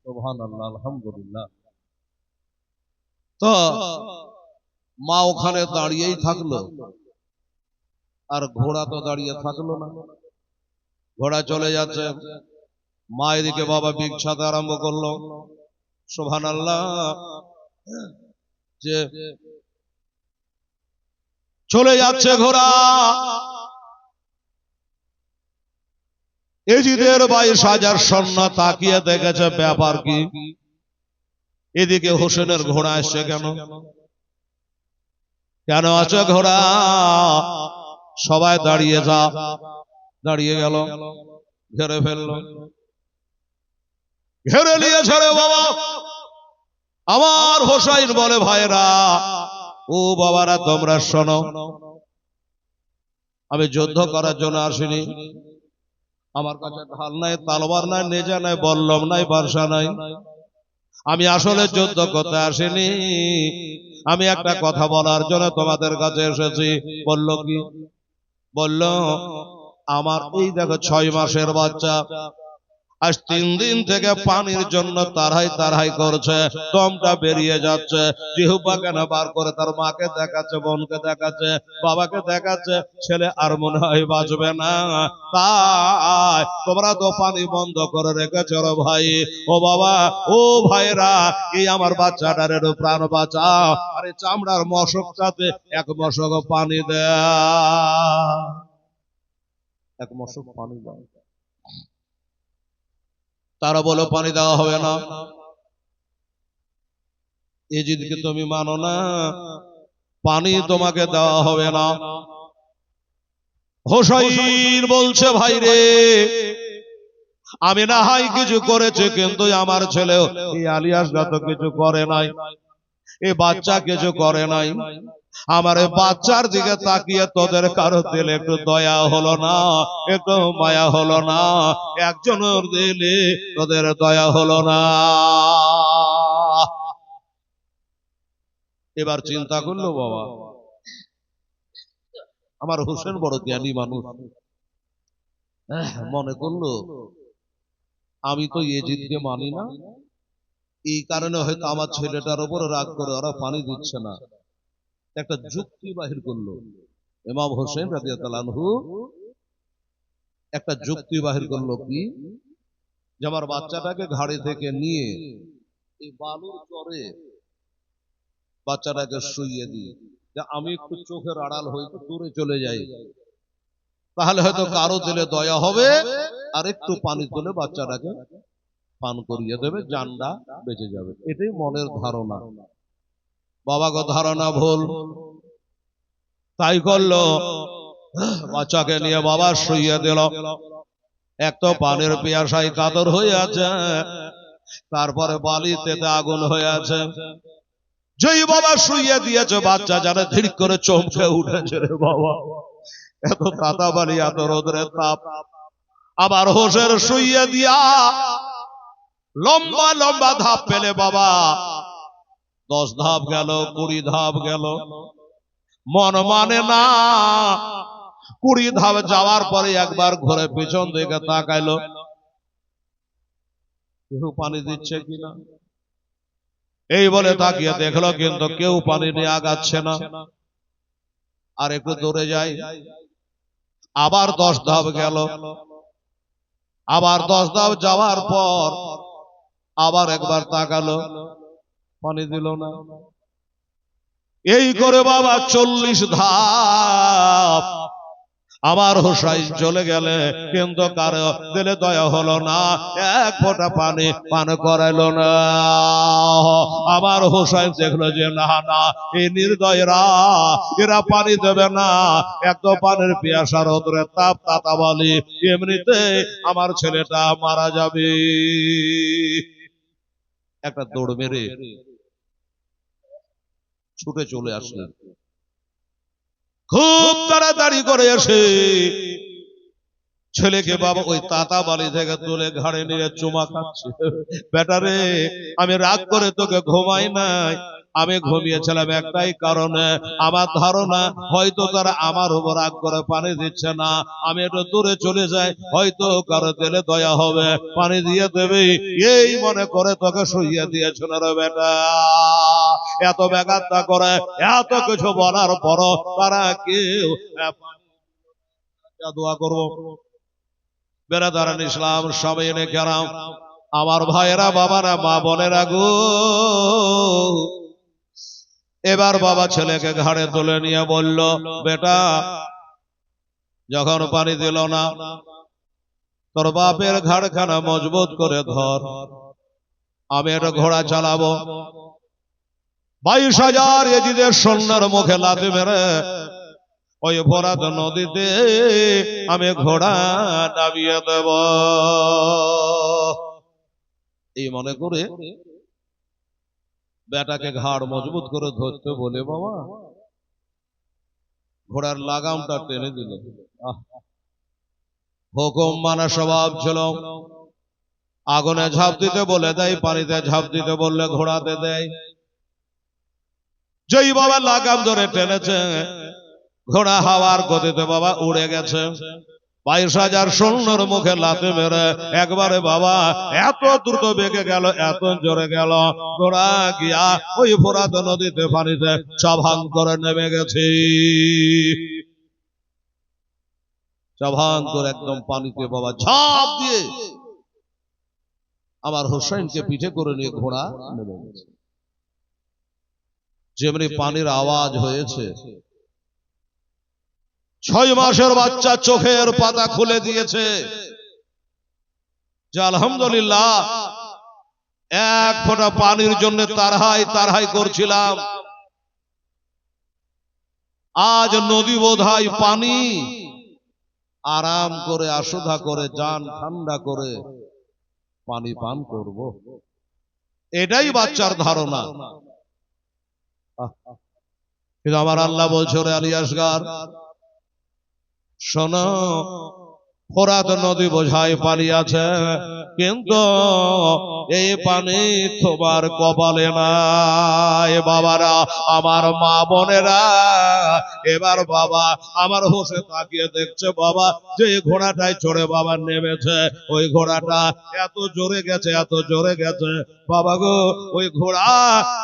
সুবহানাল্লাহ, আলহামদুলিল্লাহ। তো মা ওখানে দাঁড়িয়েই থাকলো, আর ঘোড়া তো দাঁড়িয়ে থাকলো না। ঘোড়া চলে যাচ্ছে, মা এদিকে বাবা ভিক্ষাতে আরম্ভ করলো। সুবহানাল্লাহ, যে চলে যাচ্ছে ঘোড়া। এজিদের 22,000 সৈন্য তাকিয়ে দেখেছে ব্যাপার কি, এদিকে হোসেনের ঘোড়া আসছে কেন, কেন আছে ঘোড়া? সবাই দাঁড়িয়ে দাঁড়িয়ে গেল, ঘেরে ফেললো, ঘেরে নিয়েছে রে বাবা। আমার হোসাইন বলে, ভাইরা ও বাবারা তোমরা শোনো, আমি যুদ্ধ করার জন্য আসিনি। আমার কাছে ঢাল নাই, তালবার নাই, নেজা নাই, বল্লম নাই, বর্ষা নাই। আমি আসলে যুদ্ধ করতে আসিনি, আমি একটা কথা বলার জন্য তোমাদের কাছে এসেছি। বলল কি? বলল, আমার এই দেখো 6 মাসের বাচ্চা আজ 3 দিন থেকে পানির জন্য তাড়াই করছে, দমটা বেরিয়ে যাচ্ছে, জিহ্বা কেন বার করে তার মাকে দেখাচ্ছে, বোনকে দেখাচ্ছে, বাবাকে দেখাচ্ছে, ছেলে আর মনে হয় বাঁচবে না। তাই তোমরা তো পানি বন্ধ করে রেখেছো রে ভাই। ও বাবা, ও ভাইরা, এই আমার বাচ্চাটার একটু প্রাণ বাঁচাও, আরে চামড়ার মশকটাতে 1 মশক পানি দেয়, 1 মশক পানি দাও। তারা বলো পানি দেওয়া হবে না। এজিদকে তুমি মানো না, পানি তোমাকে দেওয়া হবে না। হোসাইন বলছে, ভাই রে, আমি না হয় কিছু করেছি, কিন্তু আমার ছেলেও এই আলিয়াসরা তো কিছু করে নাই, এই বাচ্চা কিছু করে নাই। আমার বাচ্চার দিকে তাকিয়ে তোদের কারো দিলে একটু দয়া হলো না, একটু মায়া হলো না, একজনের দিলে তোদের দয়া হলো না। এবার চিন্তা করলো বাবা, আমার হোসেন বড় জ্ঞানী মানুষ, মনে করলো আমি তো এজিদকে মানি না, এই কারণে হয়তো আমার ছেলেটার উপর রাগ করে ওরা পানি দিচ্ছে না। একটা যুক্তি বাহির করলো ইমাম হোসেন রাদিয়াল্লাহু আনহু, একটা যুক্তি বাহির করলো কি, যে আমার বাচ্চাটাকে ঘাড়ি থেকে নিয়ে এই বালুর চরে বাচ্চাটাকে শুইয়ে দিই, যে আমি একটু চোখের আড়াল হই, তো দূরে চলে যাই, তাহলে হয়তো কারো দিলে দয়া হবে, আর একটু পানি তুলে বাচ্চাটাকে পান করিয়ে দেবে, জানটা বেঁচে যাবে। এটাই মনের ধারণা। বাবা গো ধারণা ভুল। তাই করলো, বাচ্চাকে নিয়ে বাবা শুইয়ে দিল। এক তো পানির পিয়াসায় কাতর হয়ে আছে, তারপরে বালিতে আগুন হয়ে আছে। যেই বাবা শুইয়ে দিয়েছে, বাচ্চা জানে ধীর করে চমকে উঠেছে, রে বাবা, এত কাদা বালি, এত রোদের তাপ। আবার হোসেন শুইয়ে দিয়া লম্বা লম্বা ধাপ পেলে বাবা, 10 ধাপ গেল, 20 ধাপ গেল, মন মানে না। 20 ধাপ যাওয়ার পরে একবার ঘুরে পিছন দিকে তাকাইলো, কেউ পানি দিচ্ছে কিনা, এই বলে তাকিয়ে দেখলো, কিন্তু কেউ পানি নিয়ে আগাচ্ছে না। আর একটু দূরে যাই, আবার 10 ধাপ গেল, আবার 10 ধাপ যাওয়ার পর আবার একবার তাকালো, পানি দিল না। এই করে বাবা 40 ধাপ আমার হোসাইন চলে গেলে, কিন্তু কারো দিলে দয়া হলো না, 1 ফোঁটা পানি পান করাইলো না। আমার হোসাইন দেখলো যে না না, এই নির্দয়রা, এরা পানি দেবে না, এত পানির পিয়াসা, রোদরে তাপ, তাতা বালি, এমনিতে আমার ছেলেটা মারা যাবে। একটা দৌড় মেরে ছুটে চলে আসলেন, খুব তাড়াতাড়ি করে এসে ছেলেকে বাবা ওই তাতা বালি থেকে তুলে ঘাড়ে নিয়ে চুমা খাচ্ছে। বেটারে, আমি রাগ করে তোকে ঘুমাই নাই, আমি ঘুমিয়েছিলাম একটাই কারণে, আমার ধারণা হয়তো তারা আমার উপর রাগ করে পানি দিচ্ছে না, আমি একটু দূরে চলে যাই, হয়তো কারো দিলে দয়া হবে, পানি দিয়ে দেবে, এই মনে করে তোকে শুইয়ে দিয়েছিল রে বেটা। এত ব্যাঘাতটা করে, এত কিছু বলার পরও তারা কেউ দোয়া করবো। বেরাদারান ইসলাম সবাই এনে কেরাম, আমার ভাইয়েরা, বাবারা, মা বোনেরা গো, এবার বাবা ছেলেকে ঘাড়ে তুলে নিয়ে বলল, বেটা যখন পানি দিল না, তোর বাপের ঘাড়খানা মজবুত করে ধর, আমি একটা ঘোড়া চালাবো, 22,000 এজিদের সৈন্যের মুখে লাথি মেরে ওই ফোরাত নদীতে আমি ঘোড়া নামিয়ে দেব। এই মনে করে বেটাকে ঘাড় মজবুত করে ধরতে বলে বাবা ঘোড়ার লাগামটা টেনে দিল। হুকুম মানা স্বভাব ছিল, আগুনে ঝাঁপ দিতে বলে দেয়, পানিতে ঝাঁপ দিতে বললে ঘোড়াতে দেয়। যেই বাবা লাগাম ধরে টেনেছে, ঘোড়া হাওয়ার গতিতে বাবা উড়ে গেছে। 22,000 সৈন্যের মুখে লাথি মেরে একবারে বাবা এত দ্রুত বেগে গেল, এত জোরে গেল, ঘোড়া গিয়া ওই ফোরাত নদীতে পানিতে চাভাং করে নেমে গেছে। চাভাং করে একদম পানিতে বাবা ঝাঁপ দিয়ে আমার হোসেনকে পিঠে করে নিয়ে ঘোড়া নেমে গেছে। যেমনি পানির আওয়াজ হয়েছে, 6 মাসের বাচ্চা চোখের পাতা খুলে দিয়েছে যে আলহামদুলিল্লাহ এক ফোঁটা পানির জন্য তারহাই তারহাই করছিলাম, আজ নদী বোধহয় পানি, আরাম করে আশুধা করে জান ঠান্ডা করে পানি পান করব, এটাই বাচ্চার ধারণা। কিন্তু আমার আল্লাহ বলছে, রে আলী আসগার শোনো, ফোরাত নদী বোঝায় পানি আছে, কিন্তু এই পানি তোমার কপালে নাই। বাবারা, আমার মা বোনেরা, এবার বাবা আমার হোসে তাকিয়ে দেখছে বাবা যে ঘোড়াটায় চড়ে বাবা নেমেছে, ওই ঘোড়াটা এত জোরে গেছে, এত জোরে গেছে বাবা গো, ওই ঘোড়া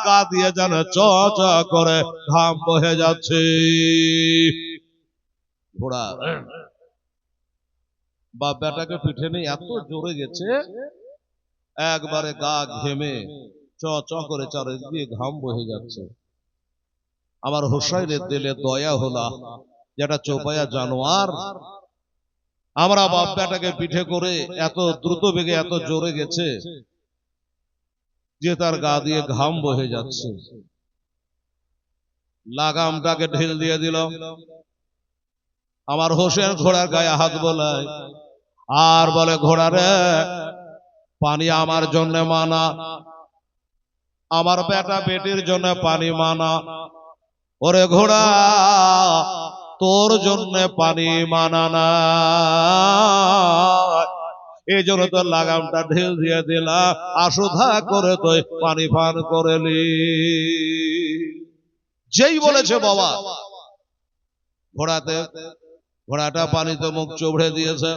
গা দিয়ে যেন চ চ করে ঘাম বহে যাচ্ছে। ঘোড়া বাপ বেটাকে পিঠে নিয়ে এত জোরে গেছে, একবারে গা ঘেমে চ চ করে চারিদিকে ঘাম বহে যাচ্ছে। আমার হোসাইনের দিলে দয়া হলা, যেটা চোপায়া জানোয়ার, আমরা বাপ বেটাকে পিঠে করে এত দ্রুত বেগে এত জোরে গেছে যে তার গা দিয়ে ঘাম বহে যাচ্ছে। লাগামটাকে ঢিল দিয়ে দিল, আমার হোসেন ঘোড়ার গায়ে হাত বোলায় আর বলে, ঘোড়া রে, পানি আমার জন্য মানা, আমার বেটা বেটির জন্য পানি মানা, ওরে ঘোড়া তোর জন্য পানি মানা না, এই জন্য তো লাগামটা ঢিল দিয়ে দিলা, আশুধা করে তুই পানি পান করেলি। যেই বলেছে বাবা, ঘোড়াটা পানিতে মুখ চোবড়ে দিয়েছে,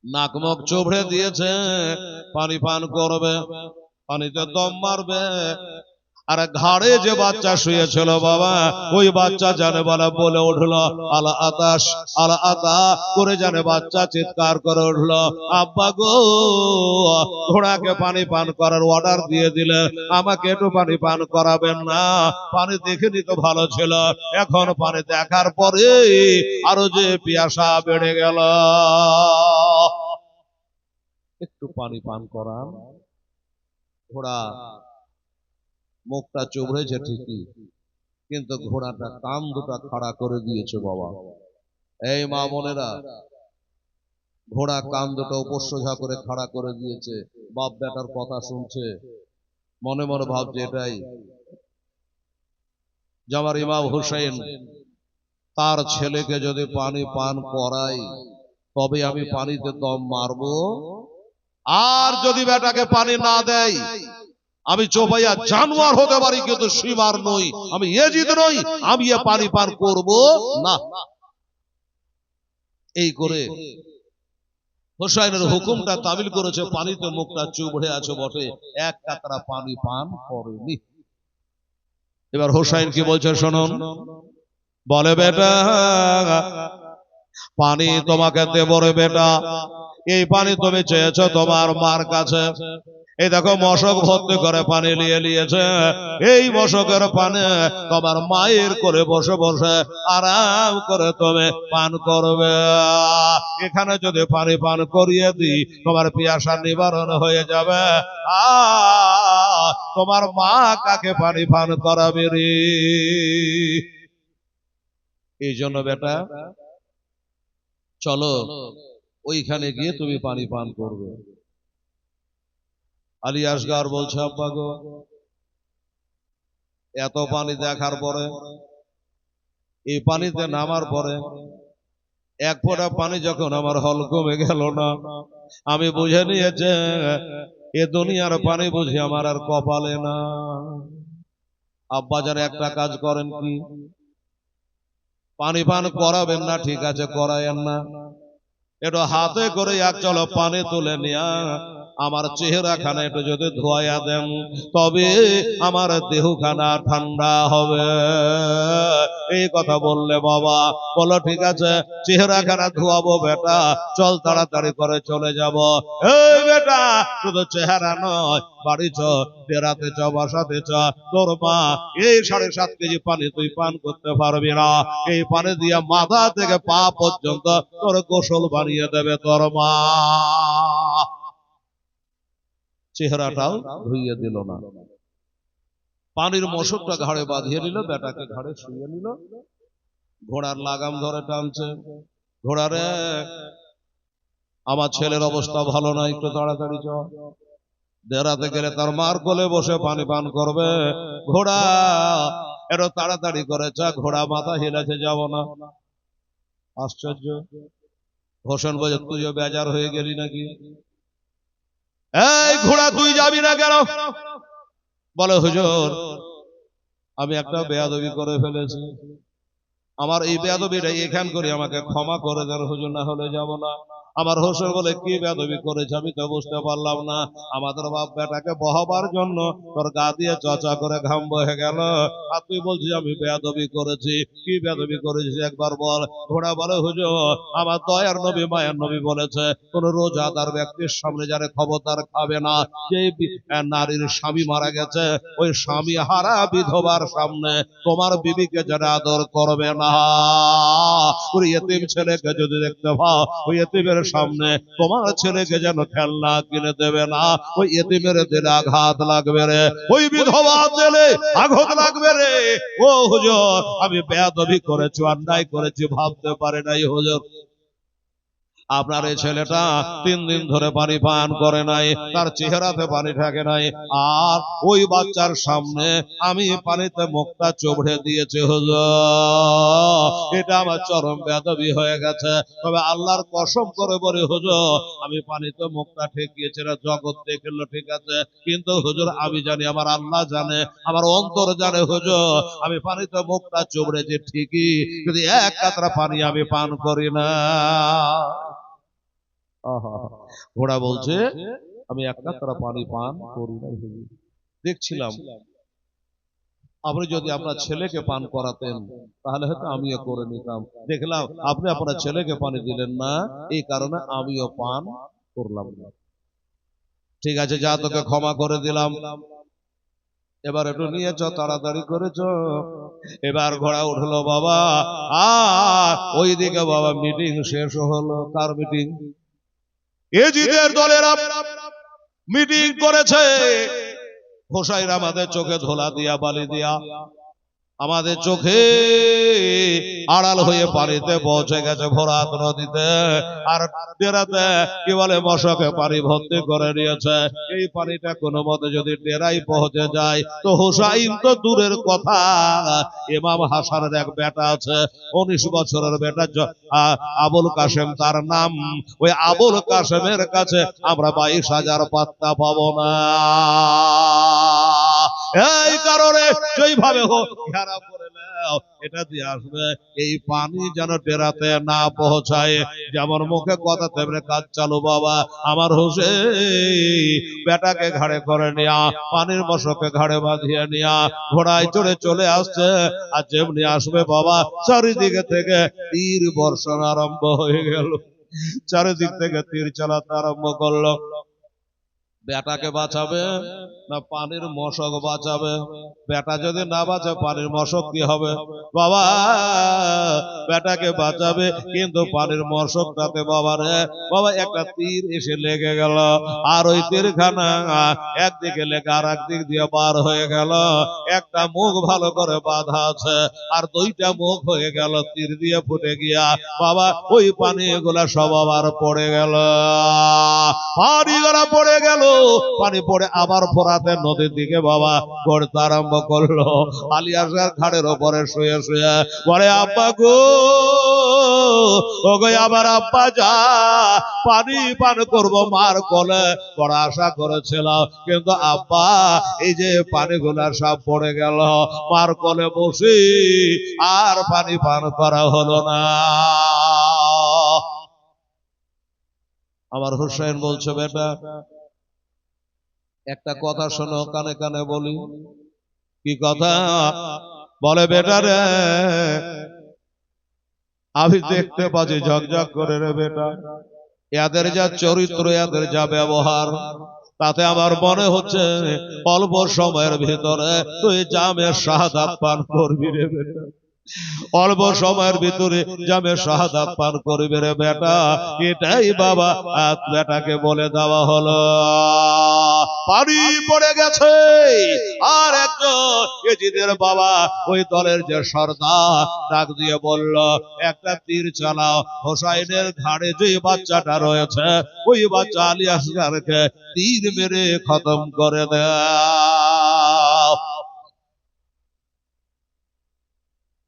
নাক মুখ চোবড়ে দিয়েছে, পানি পান করবে, পানিতে দম মারবে। আর ঘাড়ে যে বাচ্চা শুয়েছিল বাবা, ওই বাচ্চা জানে বলে বলে উঠলো আলা আতাশ, আলা আতা করে জানে বাচ্চা চিৎকার করে উঠলো, আব্বা গো, ঘোড়াকে পানি পান করার অর্ডার দিয়ে দিলে, আমাকে একটু পানি পান করাবেন না? পানি দেখেনি তো ভালো ছিল, এখন পানি দেখার পরে আরো যে পিয়াসা বেড়ে গেল, একটু পানি পান করান। ঘোড়া মুখটা চোবড়েছে ঠিকই, কিন্তু ঘোড়াটা কান দুটা খাড়া করে দিয়েছে বাবা। এই মা বোনেরা, ঘোড়া কান দুটো উপর সোজা করে খাড়া করে দিয়েছে, বাপ বেটার কথা শুনছে, মনে মনে ভাবছে এটাই যে আমার ইমাম হুসাইন তার ছেলেকে যদি পানি পান করাই তবে আমি পানিতে দম মারবো, আর যদি বেটাকে পানি না দেয় আমি চোপাইয়া জানোয়ার হতে পারি কিন্তু সীমার নই, আমি এজিদ নই, আমি এ পানি পান করব না। এই করে হোসাইনের হুকুমটা তামিল করেছে, পানিতে মুখটা চুবড়ে আছে বটে, এক কাতরা পানি পান করেনি। এবার হোসাইন কি বলছে শুনুন, বলে বেটা পানি তোমাকে দেব রে বেটা, এই পানি তুমি চেয়েছো তোমার মার কাছে, এই দেখো মশক ভর্তি করে পানি নিয়ে নিয়েছে, এই মশকের পানি তোমার মায়ের করে বসে বসে আরাম করে তুমি পান করবে। এখানে যদি পানি পান করিয়ে দিই তোমার পিয়াসা নিবারণ হয়ে যাবে, তোমার মা কাকে পানি পান করাবে রে? এই জন্য বেটা চলো ওইখানে গিয়ে তুমি পানি পান করবে। আলী আসগার বলছে আব্বা গো, এত পানি দেখার পরে, এই পানিতে নামার পরে এক ফোঁটা পানি যখন আমার হল কমে গেল না, আমি বুঝে নিয়েছে এ দুনিয়ার পানি বুঝি আমার আর কপালে না। আব্বা যারা একটা কাজ করেন, কি পানি পান করাবেন না ঠিক আছে, করায়েন না, একটু হাতে করে এক চলো পানি তুলে নিয়া আমার চেহারা খানা একটু যদি ধোয়া দেন তবে আমার দেহখানা ঠান্ডা হবে। এই কথা বললে বাবা বলো ঠিক আছে চেহারা খানা ধোয়াবো বেটা, চল তাড়াতাড়ি করে চলে যাব। এই বেটা শুধু চেহারা নয়, বাড়ি চ, বেড়াতে চ, বাসাতে চ, তোর মা এই 7.5 কেজি পানি তুই পান করতে পারবি না, এই পানি দিয়া মাথা থেকে পা পর্যন্ত তোর গোসল বানিয়ে দেবে তোর মা। চেহারাটাও ধুইয়ে দিল না, পানির মশকটা ঘাড়ে বাঁধিয়ে নিল, বেটাকে ঘাড়ে শুয়ে নিল, ঘোড়ার লাগাম ধরে টানছে। ঘোড়ারে আমার ছেলের অবস্থা ভালো না, একটু তাড়াতাড়ি চ, বেড়াতে গেলে তার মার কোলে বসে পানি পান করবে, ঘোড়া এরো তাড়াতাড়ি করে চা। ঘোড়া মাথা হিলাছে, যাব না। আশ্চর্য, হোসেন বলে তুইও বেজার হয়ে গেলি নাকি? এই ঘোড়া তুই যাবি না কেন? বলে হুজুর আমি একটা বেয়াদবি করে ফেলেছি, আমার এই বেয়াদবিটা এখান করে আমাকে ক্ষমা করে দেন হুজুর, না হলে যাব না। আমার হোসেন বলে কি বেয়াদবি করেছে আমি তো বুঝতে পারলাম না, আমাদের বাপ বেটাকে বহাবার জন্য তোর গা দিয়ে চচা করে ঘাম বহে গেল, আর তুই বলছিস আমি বেয়াদবি করেছি, কি বেয়াদবি করেছিস একবার বল। ঘোড়া বলে হুজুর আমার দয়ার নবী মায়ের নবী বলেছে কোন রোজাদার ব্যক্তির সামনে যারা খবরদার খাবে না, যে নারীর স্বামী মারা গেছে ওই স্বামী হারা বিধবার সামনে তোমার বিবিকে যারা আদর করবে না, ওই এতিম ছেলেকে যদি দেখতে পাও ওই এতিমের সামনে তোমার ছেলেকে যেন খেলনা কিনে দেবে না, ওই এতিমের দিলে আঘাত লাগবে রে, ওই বিধবা দিলে আঘাত লাগবে রে। ও হুজুর আমি বেয়াদবি করেছি, অন্যায় করেছি, ভাবতে পারে নাই হুজুর। আপনার এই ছেলেটা 3 দিন ধরে পানি পান করে নাই, তার চেহারাতে পানি থাকে নাই, আর ওই বাচ্চার সামনে আমি পানিতে মুখটা চোবড়ে দিয়েছি হুজুর, এটা আমার চরম বেয়াদবি হয়ে গেছে। তবে আল্লাহর কসম করে বলি হুজুর আমি পানিতে মুখটা ঠেকিয়েছি, জগৎ দেখলো ঠিক আছে, কিন্তু হুজুর আমি জানি, আমার আল্লাহ জানে, আমার অন্তর জানে হুজুর আমি পানিতে মুখটা চোবড়েছি ঠিকই, কিন্তু এক কাতরা পানি আমি পান করি না। ঘোড়া বলছে আমি এক কাতরা পানি পান করি না। দেখছিলাম আপনি যদি আপনার ছেলেকে পান করাতেন তাহলে হয়তো আমিও করে নিতাম, দেখলাম আপনি আপনার ছেলেকে পানি দিলেন না, এই কারণে আমিও পান করলাম না। ঠিক আছে যা তোকে ক্ষমা করে দিলাম, এবার একটু নিয়েছ তাড়াতাড়ি করেছ। এবার ঘোড়া উঠলো বাবা, আর ওইদিকে বাবা মিটিং শেষ হলো। কার মিটিং? এজিদের দলেরা মিটিং করেছে। হোসাইন আমাদের চোখে ধোলা দিয়া বালি দিয়া আমাদের চোখে আড়াল হয়ে পানিতে পৌঁছে গেছে ফোরাত নদীতে, আর ডেরাতে কি বলে মশকে পানি ভর্তি করে নিয়েছে। এই পানিটা কোনো মতে যদি ডেরাই পৌঁছে যায় তো হোসাইন তো দূরের কথা, ইমাম হাসানের এক বেটা আছে 19 বছরের বেটা আবুল কাসেম তার নাম, ওই আবুল কাসেমের কাছে আমরা 22,000 পাত্তা পাবো না। এই কারণে যেইভাবে হোক ঘেরা করে নাও, এটা দিয়ে আসবে। এই পানি যেন ডেরাতে না পৌঁছায়। যেমন মুখে কথা তেমনি কাজ চালু বাবা। আমার হোসেন বেটাকে ঘাড়ে করে নিয়া, পানির মশককে ঘাড়ে বাঁধিয়ে নিয়া ঘোড়ায় চড়ে চলে আসছে। আর যেমনি আসবে বাবা, চারিদিকে থেকে তীর বর্ষণ আরম্ভ হয়ে গেল। চারিদিক থেকে তীর চালাতে আরম্ভ করলো। বেটাকে বাঁচাবে না পানির মশক বাঁচাবে? বেটা যদি না বাঁচে পানির মশক কি হবে বাবা? বেটাকে বাঁচাবে, কিন্তু পানির মশকটাতে বাবা রে বাবা একটা তীর এসে লেগে গেল। আর ওই তীরখানা একদিকে লেগে আর একদিক দিয়ে পার হয়ে গেল। একটা মুখ ভালো করে বাঁধা আছে, আর দুইটা মুখ হয়ে গেল তীর দিয়ে ফুটে গিয়া বাবা ওই পানি এগুলা সব আবার পড়ে গেল। পানি গুলা পড়ে গেল। পানি পড়ে আবার ফোরাতে নদীর দিকে বাবা গড়তে আরম্ভ করলো। আলিয়াসের ঘাড়ের ওপরে শুয়ে শুয়ে বলে, আব্বা গো, ও গো আবার আব্বা যা, পানি পান করবো মার কোলে, বড় আশা করেছিলাম, কিন্তু আব্বা এই যে পানিগুলা সব পড়ে গেল, মার কোলে বসি আর পানি পান করা হলো না। আমার হুসাইন বলছে, বেটা একটা কথা শোনো, কানে কানে বলি। কি কথা? বলে, বেটা রে, আমি দেখতে পাচ্ছি ঝকঝক করে রে বেটা, এদের যা চরিত্র, এদের যা ব্যবহার, তাতে আমার মনে হচ্ছে অল্প সময়ের ভিতরে তুই জামের শাহাদাত পান করবি রে বেটা। অল্প সময়ের ভিতরে জামে শাহাদাত পান করবে রে বেটা। এটাই বাবা বেটাকে বলে দেওয়া হলো। পানি পড়ে গেছে। আর একজন এজিদের বাবা ওই দলের যে সর্দার ডাক দিয়ে বলল, একটা তীর চালাও, হোসাইনের ঘাড়ে যে বাচ্চাটা রয়েছে ওই বাচ্চা আলী আসগারকে তীর মেরে খতম করে দাও।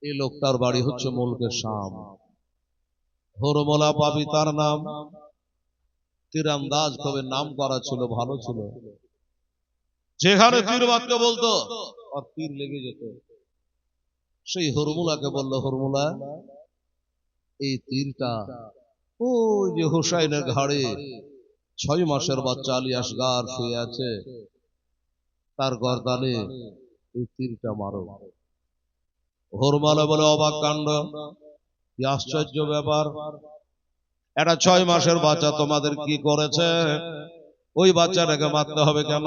এই লোকটার বাড়ি হচ্ছে মুলকে শাম। হরমোলা পাবি তার নাম। তীরান্দাজ তবে নাম করা ছিল, ভালো ছিল। যেখানে তীর মারতে বলতো আর তীর লেগে যেত। সেই হরমুলাকে বলল, হরমুলা, এই তীরটা ওই যে হুসাইনের ঘাড়ে 6 মাসের বাচ্চা আলী আসগার শুয়ে আছে, তার গর্দানে এই তীরটা মারো। হরমালা বলে, অবাক কাণ্ড, কি আশ্চর্য ব্যাপার, একটা 6 মাসের বাচ্চা তোমাদের কি করেছে? ওই বাচ্চাটাকে মারতে হবে কেন?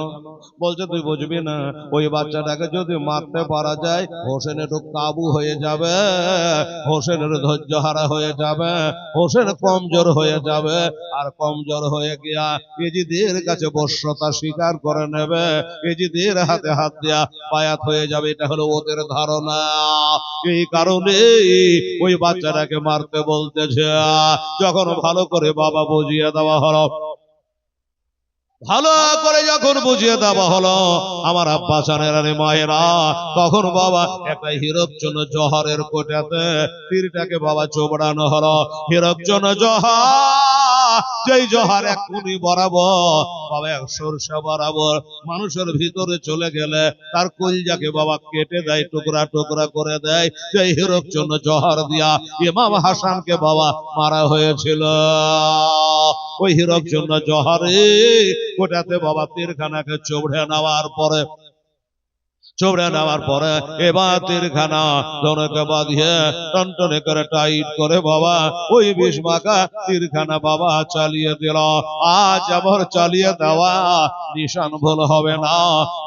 বলছে, তুই বুঝবি না, ওই বাচ্চাটাকে যদি মারতে পারা যায় হোসেন একটু কাবু হয়ে যাবে, হোসেনের ধৈর্য হারা হয়ে যাবে, হোসেন কমজোর হয়ে যাবে, আর কমজোর হয়ে গিয়া এজিদের কাছে বশ্যতা স্বীকার করে নেবে, এজিদের হাতে হাত দিয়া বায়াত হয়ে যাবে। এটা হলো ওদের ধারণা। এই কারণে ওই বাচ্চাটাকে মারতে বলতেছে। যখন ভালো করে বাবা বুঝিয়ে দেওয়া হলো, ভালো করে যখন বুঝিয়ে দেওয়া হলো আমার আব্বা জানেরানি মায়েরা, তখন বাবা একটা হীরকচুন জহরের কোটাতে তীরটাকে বাবা চোবড়ানো হলো। হীরকচুন জহর, যেই জহর এক কুনি বরাবর বাবা, এক সরষা বরাবর মানুষের ভিতরে চলে গেলে তার কলিজাকে বাবা কেটে দেয়, টুকরা টুকরা করে দেয়। যেই হীরকচুন জহর দিয়া ইমাম হাসানকে বাবা মারা হয়েছিল, ওই হীরকচুন জহরে কোটাতে বাবা তীরখানাকে চোবড়ে নেওয়ার পরে এবার তীরখানা ধনুকে বাঁধিয়ে টনটনে করে টাইট করে বাবা ওই বিষ মাখা তীরখানা বাবা চালিয়ে দিল। আজ আবার চালিয়ে দেওয়া নিশান ভুল হবে না,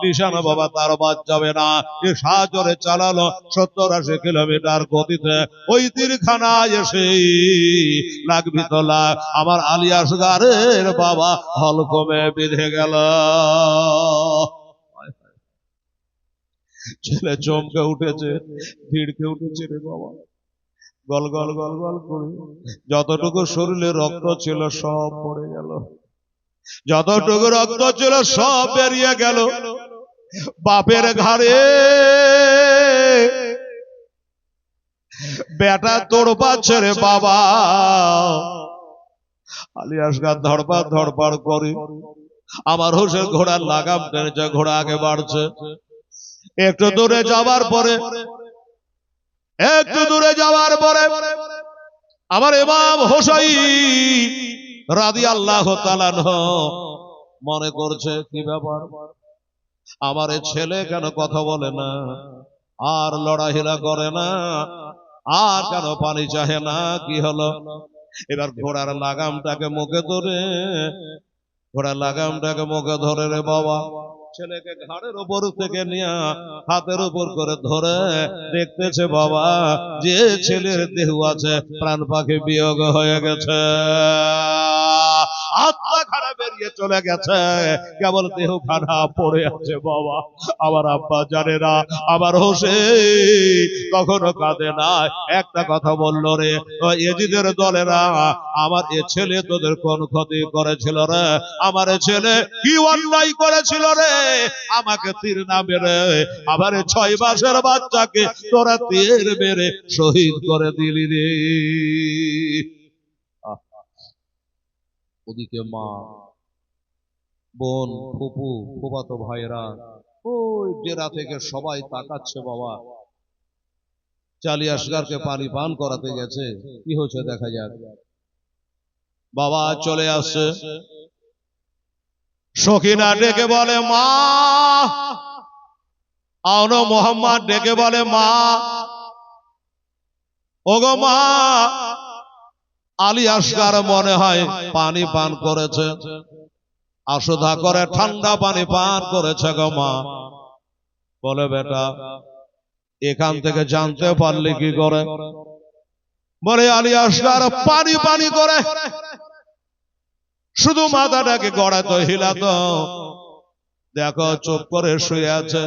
নিশান বাবা তার বাদ যাবে না। এ সাজরে চালালো 70-80 কিলোমিটার গতিতে, ওই তীরখানা এসে লাগবি তো লাগ আমার আলী আসগারের বাবা হলকমে বেঁধে গেল। ছেলে চমকে উঠেছে, ভিড়কে উঠেছে রে বাবা, গল গল গল গল করে যতটুকু শরীরে রক্ত ছিল সব পড়ে গেল, যতটুকু রক্ত ছিল সব বেরিয়ে গেল। বাপের ঘাড়ে বেটা তোড় পাচ্ছে রে বাবা। আলী আসগার ধড়পাড় ধড়পাড় করে আমার হোসেন ঘোড়ার লাগাম টেনেছে, ঘোড়া আগে বাড়ছে। একটু দূরে যাওয়ার পরে আমার ইমাম হোসাইন রাদিয়াল্লাহু তাআলা মনে করছে কি ব্যাপার, আমার এই ছেলে কেন কথা বলে না, আর লড়াহিলা করে না, আর কেন পানি চাহে না, কি হলো? এবার ঘোড়ার লাগামটাকে মুখে ধরে রে বাবা, ছেলেকে ঘাড়ের উপর থেকে নিয়ে হাতের উপর করে ধরে দেখতেছে বাবা, যে ছেলের দেহ আছে প্রাণ পাখি বিয়োগ হয়ে গেছে, আত্মা খারাপ বেরিয়ে চলে গেছে, কেবল দেহ খানা পড়ে আছে বাবা। আমার আব্বা জানে না, আমার হোসেন কখনো কাঁদে না। একটা কথা বলল রে, এজিদের দলেরা, আমার এ ছেলে তোদের কোন ক্ষতি করেছিল রে? আমার ছেলে কি অন্যায় করেছিল রে? আমাকে তীর না মেরে আমার 6 মাসের বাচ্চাকে তোরা তীর মেরে শহীদ করে দিলি রে। ওদিকে মা, বোন, ফুপু, ফুফাতো ভাইরা ওই ডেরা থেকে সবাই তাকাচ্ছে বাবা। চালি আসগারকে পানি পান করাতে গেছে, কি হচ্ছে দেখা যাক। বাবা চলে আসছে, সখিনা ডেকে বলে মা, আওনো মোহাম্মদ ডেকে বলে মা, ওগো মা, আলী আসগার মনে হয় পানি পান করেছে, আশুধা করে ঠান্ডা পানি পান করেছে গো মা। বলে বেটা এখান থেকে জানতে পারলি কি করে? বলে আলী আসগার পানি পানি করে শুধু মাথাটাকে গড়াতো হিলাতো, দেখো চুপ করে শুয়ে আছে,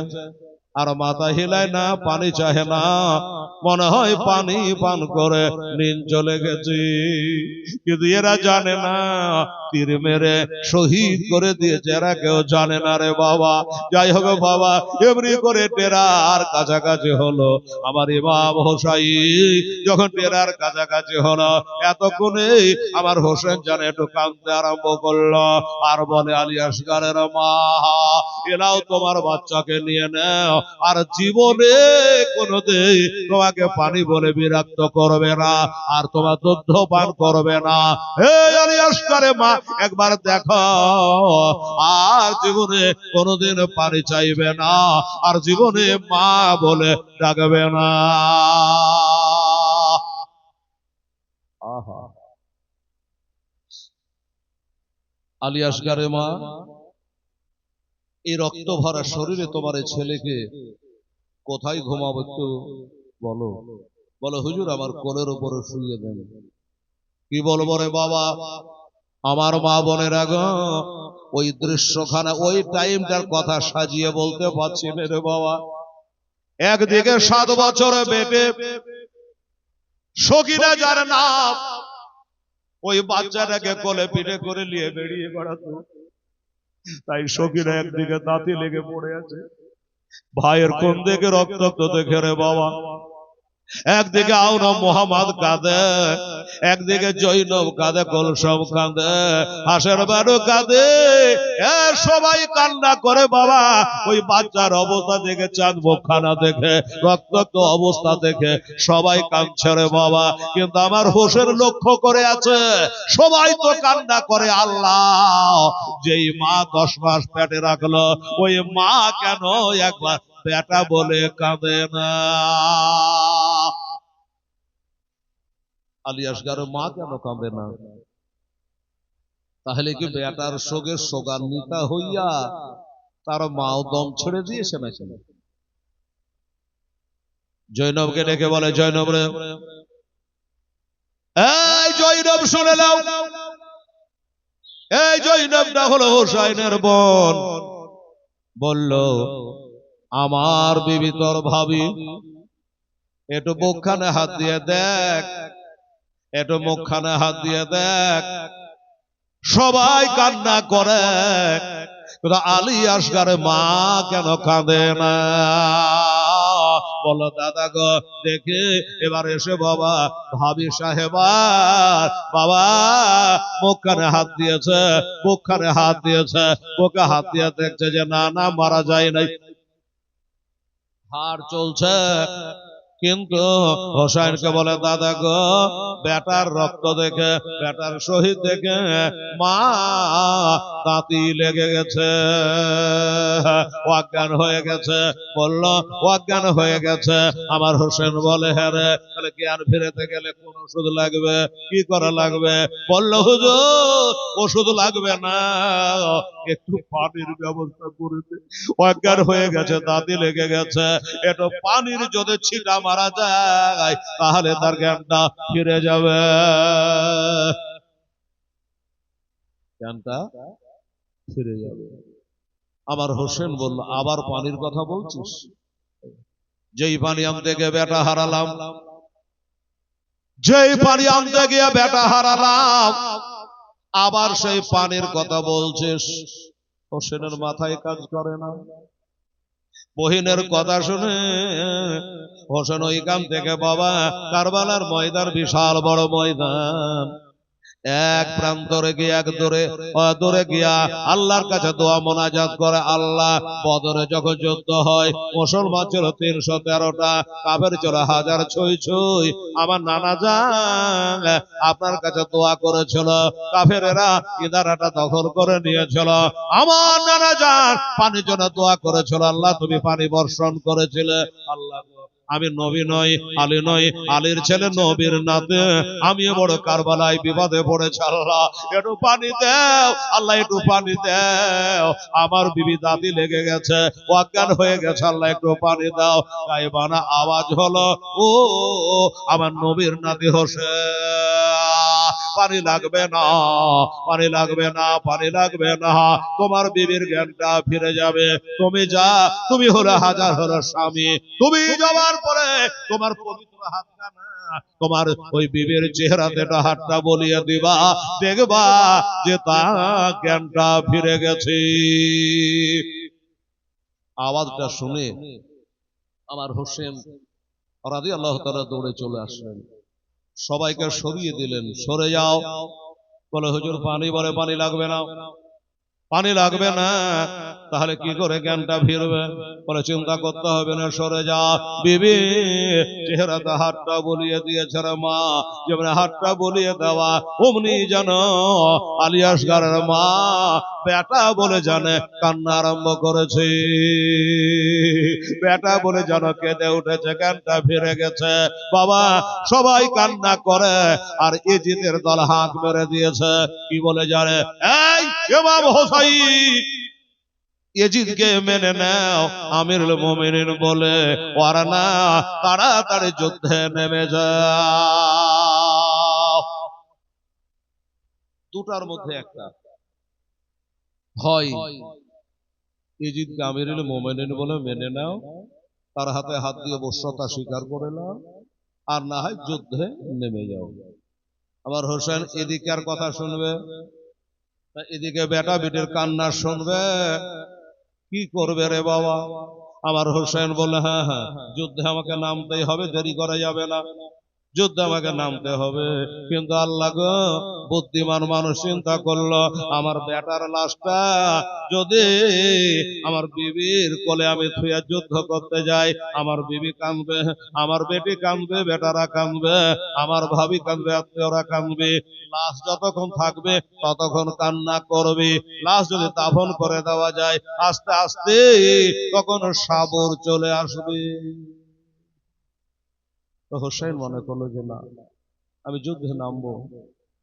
আর মাথা হিলায় না, পানি চাহে না, মনে হয় পানি পান করে নিন চলে গেছি। কিন্তু এরা জানে না তীর মেরে শহীদ করে দিয়েছে, এরা কেউ জানে না রে বাবা। যাই হোক বাবা, এমনি করে টেরার কাছাকাছি হলো আমার ইমাম হোসাইন। যখন টেরার কাছাকাছি হলো, এতক্ষণে আমার হোসেন জানে একটু কাঁদতে আরম্ভ করলো, আর বলে আলী আসগারের মা, এরাও তোমার বাচ্চাকে নিয়ে নাও, আর জীবনে কোনোদিন তোমাকে পানি বলে বিরক্ত করবে না, আর তোমার দুধ পান করবে না। এই আলী আসগারের মা, একবার দেখো, আর জীবনে কোনোদিন পানি চাইবে না, আর জীবনে মা বলে ডাকবে না। আহা, আলী আসগারের মা, এই রক্ত ভরা শরীরে তোমার এই ছেলেকে কোথায় ঘুমাবো একটু বলো? বলো হুজুর আমার কোলের উপরে শুইয়ে দেন। কি বলবো রে বাবা, আমার মা বোনের আগে ওই দৃশ্যখানা, ওই টাইমটার কথা সাজিয়ে বলতে পারছি না রে বাবা। একদিকে 7 বছরে বেটে সখিনা যার নাম, ওই বাচ্চাটাকে কোলে পিঠে করে নিয়ে বেরিয়ে বেড়াতো, তাই সখিনা একদিকে দাঁতি লেগে পড়ে আছে, ভাইয়ের কোন দিকে রক্তাক্ত দেখে রে বাবা। একদিকে আওনা মোহাম্মদ কাঁদে, একদিকে জৈনব কাঁদে, কলসম কাঁদে, হাসের বাড়ু কাঁদে, সবাই কান্না করে বাবা। ওই বাচ্চার অবস্থা দেখে, চাঁদ মুখখানা দেখে, রক্তাক্ত অবস্থা দেখে সবাই কাঁদছে রে বাবা। কিন্তু আমার হোসেন লক্ষ্য করে আছে, সবাই তো কান্না করে, আল্লাহ যেই মা 10 মাস পেটে রাখলো, ওই মা কেন একবার বেটা বলে কাঁদে না? আলী আসগারের মা কেন কাঁদে না? তাহলে কি বেটার শোকে শোকান্বিতা হইয়া তার মাও দম ছেড়ে দিয়েছে নাকি? জৈনবকে ডেকে বলে, জৈনব রে, এই জৈনব শুনে নাও, এই জৈনবটা হলো হোসাইনের বোন। বলল আমার বিবি তোর ভাবি, একটু মুখখানে হাত দিয়ে দেখ, একটু মুখখানে হাত দিয়ে দেখ। সবাই কান্না করে, আলী আসগারের মা কেন কাঁদে না? বলো দাদা গো দেখে, এবার এসে বাবা ভাবি সাহেবা বাবা মুখখানে হাত দিয়েছে, মুখখানে হাত দিয়েছে, মুখে হাত দিয়ে দেখছে যে না না মারা যায় নাই। হাড় চলছে, কিন্তু হোসেনকে বলে দাদা গো, বেটার রক্ত দেখে, বেটার শহীদ দেখে মা তাঁতি লেগে গেছে, অজ্ঞান হয়ে গেছে। বলল অজ্ঞান হয়ে গেছে। আমার হোসেন বলে হ্যাঁ রে, তাহলে জ্ঞান ফিরেতে গেলে কোন ওষুধ লাগবে, কি করা লাগবে? বলল হুজুর ওষুধ লাগবে না, একটু পানির ব্যবস্থা করে দে। অজ্ঞান হয়ে গেছে, দাঁতি লেগে গেছে, একটু পানির যদি ছিটা মারা যায় তাহলে তার জ্ঞানটা ফিরে যাবে। জ্ঞানটা ফিরে যাবে। আমার হোসেন বলল আবার পানির কথা বলছিস? যেই পানি আনতে গিয়ে বেটা হারালাম, যেই পানি আনতে গিয়ে বেটা হারালাম, আবার সেই পানির কথা বলছিস। হোসেনের মাথায় কাজ করে না। বহিনের কথা শুনে হোসেন ওইখান থেকে বাবা কারবালার ময়দান, বিশাল বড় ময়দান, এক প্রান্তরে গিয়ে এক দূরে গিয়া আল্লাহর কাছে দোয়া মোনাজাত করে। আল্লাহ, বদরে যখন যুদ্ধ হয় মুসলমান ছিল 313টা, কাফের ছিল 1000 ছুঁই ছুঁই। আমার নানা জান আপনার কাছে দোয়া করেছিল, কাফেরেরা ইদারাটা দখল করে নিয়েছিল। আমার নানা জান পানির জন্য দোয়া করেছিল, আল্লাহ তুমি পানি বর্ষণ করেছিলে। আল্লাহ, আমি নবী নই, আলী নই, আলীর ছেলে নবীর নাতে আমিও বড় কারবালায় বিপদে পড়েছি। আল্লাহ একটু পানি দাও, আল্লাহ একটু পানি দাও, আমার বিবি দাদি লেগে গেছে, অজ্ঞান হয়ে গেছে, আল্লাহ একটু পানি দাও। গায়বানা আওয়াজ হলো, ও আমার নবীর নাতি হোসেন, পানি লাগবে না, পানি লাগবে না, পানি লাগবে না, তোমার বিবির জ্ঞানটা ফিরে যাবে। তুমি যা, তুমি হলো হাজার হলো স্বামী, তুমি যাওয়ার পরে তোমার পবিত্র হাতটা না, তোমার ওই বিবির চেহারাতে হাতটা বলিয়ে দিবা, দেখবা যে তার জ্ঞানটা ফিরে গেছে। আওয়াজটা শুনে আমার হোসেন রাদিয়াল্লাহু তাআলা দৌড়ে চলে আসলেন, সবাইকে সরিয়ে দিলেন, সরে যাও। বলে হুজুর পানি, বলে পানি লাগবে না, পানি লাগবে না, তাহলে কি করে জ্ঞানটা ফিরবে? বলে চিন্তা করতে হবে না, সরে যা। বিবি চেহারাতে হাতটা বলিয়ে দিয়েছে রে মা, যেমন হাতটা বলিয়ে দেওয়া অমনি যেন আলী আসগরের মা বেটা বলে জানে কান্না আরম্ভ করেছে, বেটা বলে যেন কেঁদে উঠেছে, জ্ঞানটা ফিরে গেছে। বাবা সবাই কান্না করে, আর ইজিদের দল হাঁক মেরে দিয়েছে। কি বলে জানে? এই ইমাম হোসাইন, ইজিদকে মেনে নাও, আমিরুল মুমিনিন বলে, ওরা না তাড়াতাড়ি যুদ্ধে নেমে যাও। দুটার মধ্যে একটা হয়, ইজিদকে আমিরুল মুমিনিন বলে মেনে নাও, তার হাতে হাত দিয়ে বশ্যতা স্বীকার করে নাও, আর না হয় যুদ্ধে নেমে যাও। আবার হোসেন এদিকে আর কথা শুনবে, এদিকে বেটা বিটির কান্না শুনবে, কি করবে রে বাবা? আমার হোসেন বলে হ্যাঁ হ্যাঁ যুদ্ধে আমাকে নামতেই হবে, দেরি করা যাবে না, যুদ্ধে আমাকে নামতে হবে। কিন্তু আল্লাহ গো, বুদ্ধিমান মানুষ চিন্তা করলো, আমার বেটার লাশটা যদি আমার বিবির কোলে আমি থুয়ে যুদ্ধ করতে যাই, আমার বিবি কাঁদবে, আমার বেটি কাঁদবে, বেটারা কাঁদবে, আমার ভাবি কাঁদবে, আত্মীয়রা কাঁদবে, লাশ যতক্ষণ থাকবে ততক্ষণ কান্না করবে। লাশ যদি দাফন করে দেওয়া যায় আস্তে আস্তে তখন সাবর চলে আসবে। হোসেন মনে করলো যে না, আমি যুদ্ধে নামবো,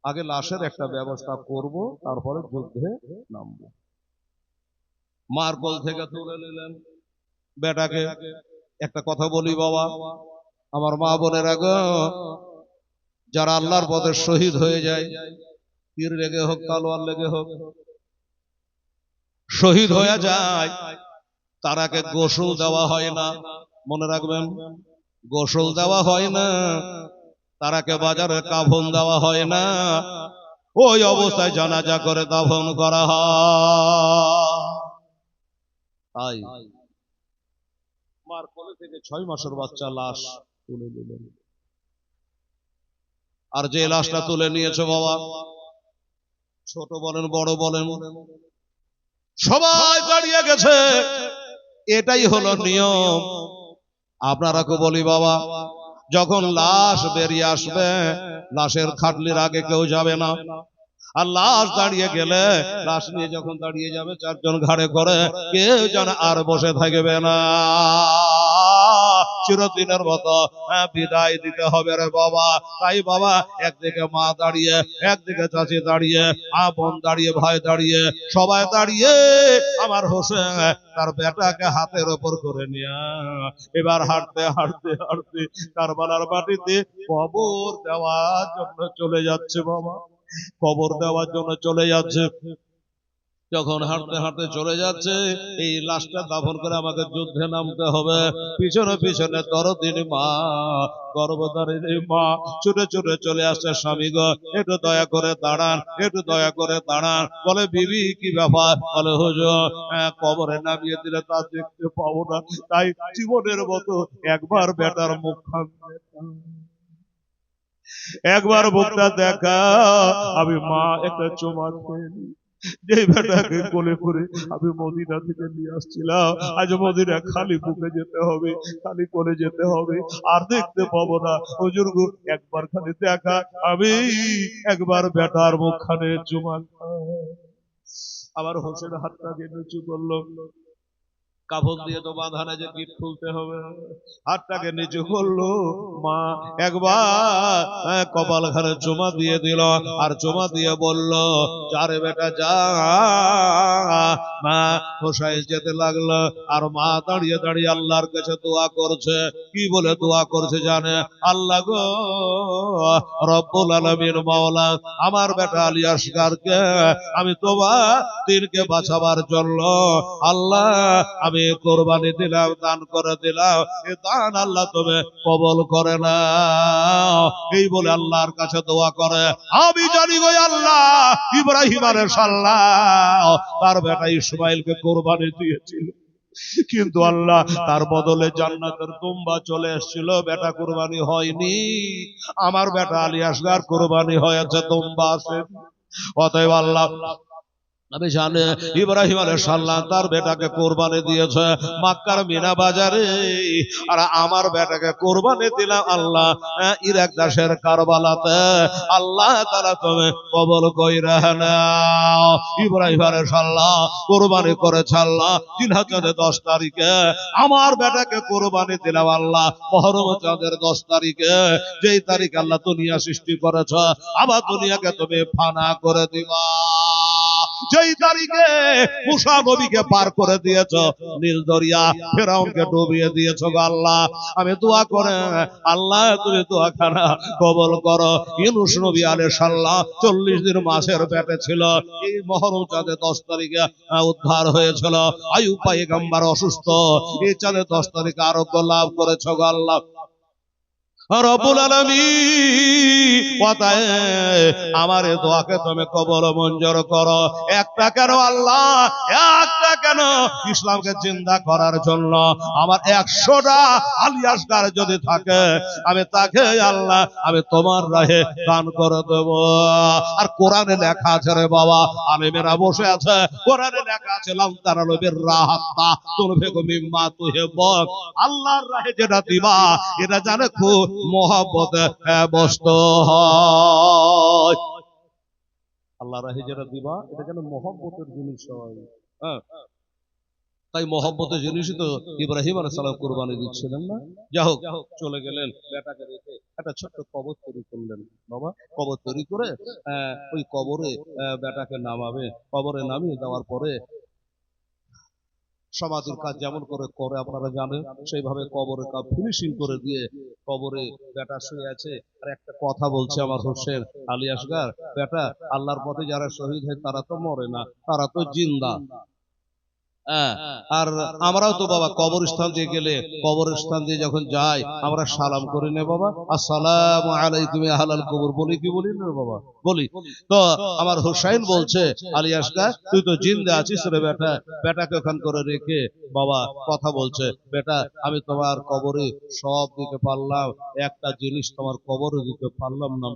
আগে লাশের একটা ব্যবস্থা করব, তারপরে যুদ্ধে নামবো। মার কোল থেকে তুলে নিলেন বেটাকে। একটা কথা বলি বাবা, আমার মা বোনেরা গো, যারা আল্লাহর পথে শহীদ হয়ে যায়, তীর লেগে হোক, তলোয়ার লেগে হোক, শহীদ হয়ে যায়, তারাকে গোসল দেওয়া হয় না, মনে রাখবেন, গোসল দেওয়া হয় না, তারাকে বাজারে কাফন দেওয়া হয় না, ওই অবস্থায় জানাজা করে দাফন করা হয়। মার কোলে থেকে 6 মাসের বাচ্চা লাশ তুলে নিলেন, আর যে লাশটা তুলে নিয়েছে বাবা, ছোট বলেন বড় বলেন, সবাই দাঁড়িয়ে গেছে। এটাই হলো নিয়ম, আপনারা কে বলি বাবা, যখন লাশ বেরিয়ে আসবে, লাশের খাটলির আগে কেউ যাবে না। আর লাশ দাঁড়িয়ে গেলে, লাশ নিয়ে যখন দাঁড়িয়ে যাবে চারজন ঘাড়ে করে, কেউ যেন আর বসে থাকবে না। চিরদিনের মতো বিদায় দিতে হবে রে বাবা। তাই বাবা, একদিকে মা দাঁড়িয়ে, একদিকে চাচি দাঁড়িয়ে, বোন দাঁড়িয়ে, ভাই দাঁড়িয়ে, সবাই দাঁড়িয়ে আমার হোসেন তার বেটাকে হাতের ওপর করে নিয়ে এবার হাঁটতে হাঁটতে হাঁটতে কারবালার মাটিতে কবর দেওয়ার জন্য চলে যাচ্ছে বাবা। কবর দেওয়ার জন্য চলে যাচ্ছে। যখন হাঁটতে হাঁটতে চলে যাচ্ছে, এই লাশটা দাফন করে আমাকে যুদ্ধে নামতে হবে। পিছনে পিছনে দরদিনী মা, গর্ভধারিণী মা ছুটে ছুটে চলে আসছে। স্বামী গো, একটু দয়া করে দাঁড়ান, একটু দয়া করে দাঁড়ান। বলে বিবি কি ব্যাপার? বলে হুজুর, কবরে নামিয়ে দিলে তা দেখতে পাবো না, তাই জীবনের মতো একবার বেটার মুখখান একবার মুখটা দেখা। আমি মা একটা চুমা খেয়ে নি। যে বেটাকে কোলে করে আমি মদিনা থেকে নিয়ে আসছিলাম, আজ মদিনা খালি বুকে যেতে হবে, খালি কোলে যেতে হবে, আর দেখতে পাবো না। হুজুর গো, একবার খালি দেখা, আমি একবার বেটার মুখখানে চুমা খাই। আবার হোসেন হাতটাকে নিচু করলো। কাফন দিয়ে তো বাঁধা না যে গিট খুলতে হবে। হাতটাকে নিচু করলো। মা একবার কপাল ঘরে চুমা দিয়ে দিল, আর চুমা দিয়ে বলল, চারে বেটা যা। মা হোসাইন যেতে লাগলো, আর মা দাঁড়িয়ে দাঁড়িয়ে আল্লাহর কাছে দোয়া করছে। কি বলে দোয়া করছে জানে? আল্লাহ গো, রব্বুল আলামিন মাওলা, আমার বেটা আলী আসগারকে আমি তোমার দিনকে বাঁচাবার জন্য আল্লাহ আমি কোরবানি দিলাম, দান করে দিলাম। এ দান আল্লাহ তুমি কবল করে না। এই বলে আল্লাহর কাছে দোয়া করে। আমি জানি গো আল্লাহ, ইব্রাহিম আলাইহিস সালাম তার বেটা ইসমাইলকে কোরবানি দিয়েছিল, কিন্তু আল্লাহ তার বদলে জান্নাতের দুম্বা চলে এসেছিল, বেটা কোরবানি হয়নি। আমার বেটা আলী আসগার কোরবানি হয়েছে, দুম্বা আছে। অতএব আল্লাহ আমি জানি ইব্রাহিম আলাইহিস সালাম তার বেটাকে কোরবানি দিয়েছে মক্কার মিনা বাজারে, আর আমার বেটাকে কোরবানি দিলাম আল্লাহ ইরাক দেশের কারবালাতে। আল্লাহ তাআলা তুমি কবুল কইরা নাও। ইব্রাহিম আলাইহিস সালাম কোরবানি করেছে আল্লাহ জিলহজ্জের 10 তারিখে। আমার বেটাকে কোরবানি দিলাম আল্লাহ মুহররম চাঁদের 10 তারিখে, যেই তারিখ আল্লাহ দুনিয়া সৃষ্টি করেছ, আবার দুনিয়াকে তুমি ফানা করে দিবা। যেই তারিখে মুসা নবীকে পার করে দিয়েছ, নীল দরিয়া ফেরাউনকে ডুবিয়ে দিয়েছ গো আল্লাহ, আমি দোয়া করে আল্লাহ তুমি দোয়াখানা কবুল করো। ইউনূস নবী আলাইহিস সালাম 40 দিন মাছের পেটে ছিল, এই মুহররম চাঁদে 10 তারিখে উদ্ধার হয়েছিল। আইয়ুব পয়গম্বর অসুস্থ, এই চাঁদে 10 তারিখে আরোগ্য লাভ করেছ গো আল্লাহ রব্বুল আলামিন। আমার এই দোয়াকে তুমি কবুল মঞ্জুর করো। একটা কেন আল্লাহ, একটা কেন, ইসলামকে জিন্দা করার জন্য আমার 100টা আলী আসগার যদি থাকে, আমি তাকে আল্লাহ আমি তোমার রাহে দান করে দেব। আর কোরআনে লেখা আছে রে বাবা, আলেমেরা বসে আছে, কোরআনে লেখা আছে লাম তারালু বিররাহাত্তা তুনফিকু মিম্মা তুহিব্বুন। আল্লাহর রাহে যেটা দিবা এটা জানে খুব মহব্বতে বস্তু হয়। আল্লাহর রাহে যেটা দিবা এটা যেন মহব্বতের জিনিস হয়। তাই মহব্বতের জিনিসই তো ইব্রাহিম আলাইহিস সালাম কুরবানি দিচ্ছিলেন না। যাই হোক, চলে গেলেন, বেটাকে রেখে একটা ছোট্ট কবর তৈরি করলেন বাবা। কবর তৈরি করে ওই কবরে বেটাকে নামাবে। কবরে নামিয়ে দেওয়ার পরে সমাধির কাজ যেমন করে করে আপনারা জানেন, সেইভাবে কবরের কাজ ফিনিশিং করে দিয়ে কবরে বেটা শুয়ে আছে। আর একটা কথা বলছে আমার হোসেন আলী আসগার, বেটা আল্লাহর পথে যারা শহীদ হয় তারা তো মরে না, তারা তো জিন্দা। আর আমরাও তো বাবা কবরস্থান দিয়ে গেলে, কবরস্থান দিয়ে যখন যাই আমরা সালাম করি না বাবা, আসসালামু আলাইকুম ইয়া আহলাল কবর, বলি কি বলি না বাবা? বলি তো। আমার হুসাইন বলছে, আলী আসগার তুই তো জিন্দা আছিস রে বেটা। বেটাকে ওখান করে রেখে বাবা কথা বলছে, বেটা আমি তোমার কবরে সব দিতে পারলাম, একটা জিনিস তোমার কবরে দিতে পারলাম না।